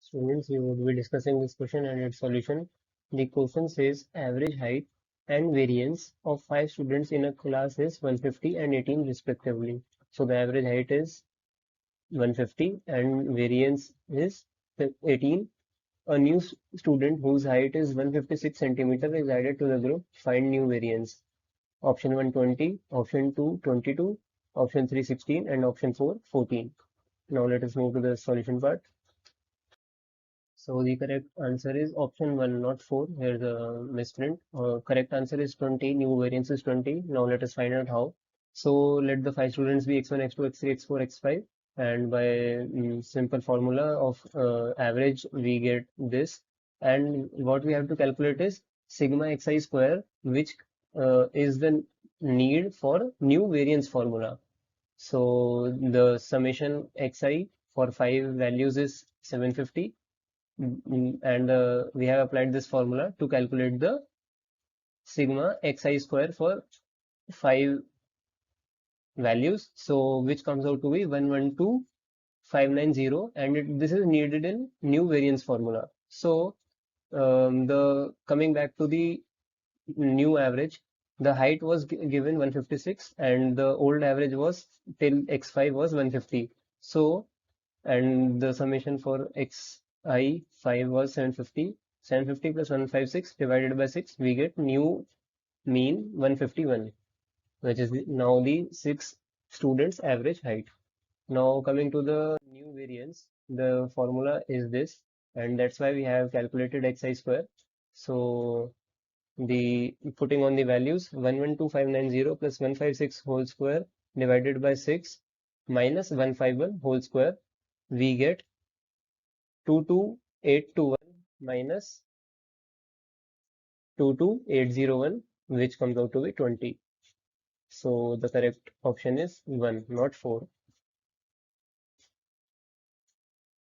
Students, we would be discussing this question and its solution. The question says average height and variance of 5 students in a class is 150 and 18 respectively. So the average height is 150 and variance is 18. A new student whose height is 156 centimeter is added to the group. Find new variance. Option 1 20, option 2 22, option 3 16, and option 4 14. Now let us move to the solution part. So the correct answer is option 1, not 4. Here's a misprint. Correct answer is 20. New variance is 20. Now let us find out how. So let the 5 students be x1, x2, x3, x4, x5. And by simple formula of average, we get this. And what we have to calculate is sigma xi square, which is the need for new variance formula. So the summation xi for 5 values is 750. And we have applied this formula to calculate the sigma xi square for 5 values. So which comes out to be 112590, and this is needed in new variance formula. So the coming back to the new average, the height was given 156 and the old average was till x5 was 150. So and the summation for xi5 was 750. 750 plus 156 divided by 6, we get new mean 151, which is now the 6 students average height. Now coming to the new variance, the formula is this, and that's why we have calculated xi square. So the putting on the values 112590 plus 156 whole square divided by 6 minus 151 whole square, we get 22821 minus 22801, which comes out to be 20. So the correct option is 1, not 4.